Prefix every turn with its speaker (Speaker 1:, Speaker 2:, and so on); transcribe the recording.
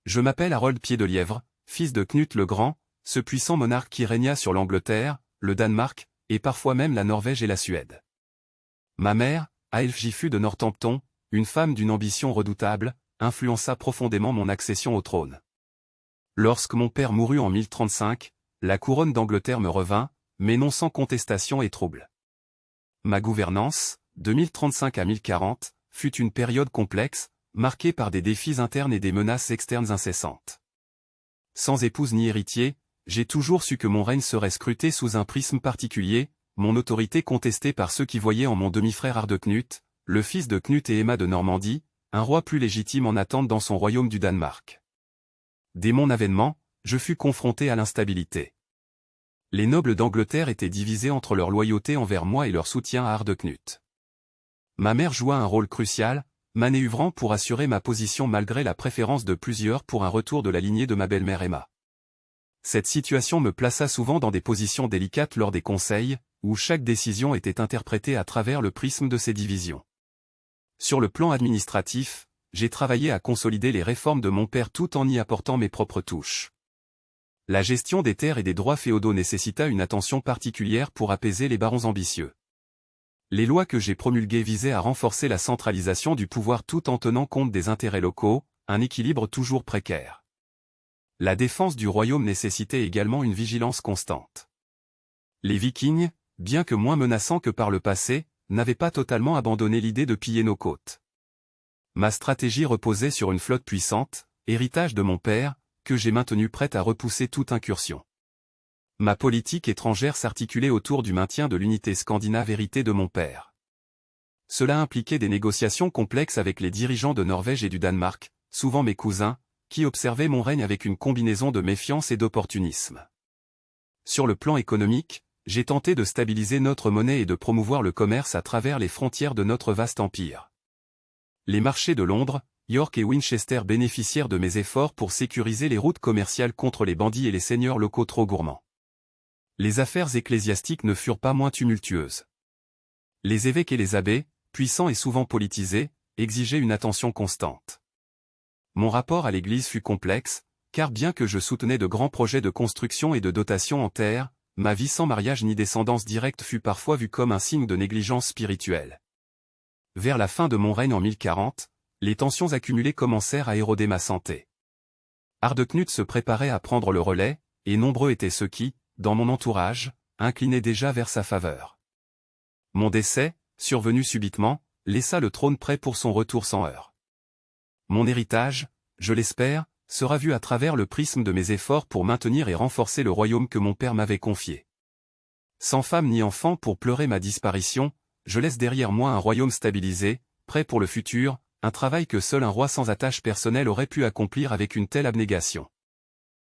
Speaker 1: Je m'appelle Harold Pied-de-Lièvre, fils de Knut le Grand, ce puissant monarque qui régna sur l'Angleterre, le Danemark, et parfois même la Norvège et la Suède. Ma mère, Aelfgifu de Northampton, une femme d'une ambition redoutable, influença profondément mon accession au trône. Lorsque mon père mourut en 1035, la couronne d'Angleterre me revint, mais non sans contestation et trouble. Ma gouvernance, de 1035 à 1040, fut une période complexe, marquée par des défis internes et des menaces externes incessantes. Sans épouse ni héritier, j'ai toujours su que mon règne serait scruté sous un prisme particulier, mon autorité contestée par ceux qui voyaient en mon demi-frère Hardeknut, le fils de Knut et Emma de Normandie, un roi plus légitime en attente dans son royaume du Danemark. Dès mon avènement, je fus confronté à l'instabilité. Les nobles d'Angleterre étaient divisés entre leur loyauté envers moi et leur soutien à Hardeknut. Ma mère joua un rôle crucial, manœuvrant pour assurer ma position malgré la préférence de plusieurs pour un retour de la lignée de ma belle-mère Emma. Cette situation me plaça souvent dans des positions délicates lors des conseils, où chaque décision était interprétée à travers le prisme de ces divisions. Sur le plan administratif, j'ai travaillé à consolider les réformes de mon père tout en y apportant mes propres touches. La gestion des terres et des droits féodaux nécessita une attention particulière pour apaiser les barons ambitieux. Les lois que j'ai promulguées visaient à renforcer la centralisation du pouvoir tout en tenant compte des intérêts locaux, un équilibre toujours précaire. La défense du royaume nécessitait également une vigilance constante. Les Vikings, bien que moins menaçants que par le passé, n'avaient pas totalement abandonné l'idée de piller nos côtes. Ma stratégie reposait sur une flotte puissante, héritage de mon père, que j'ai maintenue prête à repousser toute incursion. Ma politique étrangère s'articulait autour du maintien de l'unité scandinave héritée de mon père. Cela impliquait des négociations complexes avec les dirigeants de Norvège et du Danemark, souvent mes cousins, qui observaient mon règne avec une combinaison de méfiance et d'opportunisme. Sur le plan économique, j'ai tenté de stabiliser notre monnaie et de promouvoir le commerce à travers les frontières de notre vaste empire. Les marchés de Londres, York et Winchester bénéficièrent de mes efforts pour sécuriser les routes commerciales contre les bandits et les seigneurs locaux trop gourmands. Les affaires ecclésiastiques ne furent pas moins tumultueuses. Les évêques et les abbés, puissants et souvent politisés, exigeaient une attention constante. Mon rapport à l'Église fut complexe, car bien que je soutenais de grands projets de construction et de dotation en terre, ma vie sans mariage ni descendance directe fut parfois vue comme un signe de négligence spirituelle. Vers la fin de mon règne en 1040, les tensions accumulées commencèrent à éroder ma santé. Hardeknut se préparait à prendre le relais, et nombreux étaient ceux qui, dans mon entourage, inclinaient déjà vers sa faveur. Mon décès, survenu subitement, laissa le trône prêt pour son retour sans heurts. Mon héritage, je l'espère, sera vu à travers le prisme de mes efforts pour maintenir et renforcer le royaume que mon père m'avait confié. Sans femme ni enfant pour pleurer ma disparition, je laisse derrière moi un royaume stabilisé, prêt pour le futur, un travail que seul un roi sans attache personnelle aurait pu accomplir avec une telle abnégation.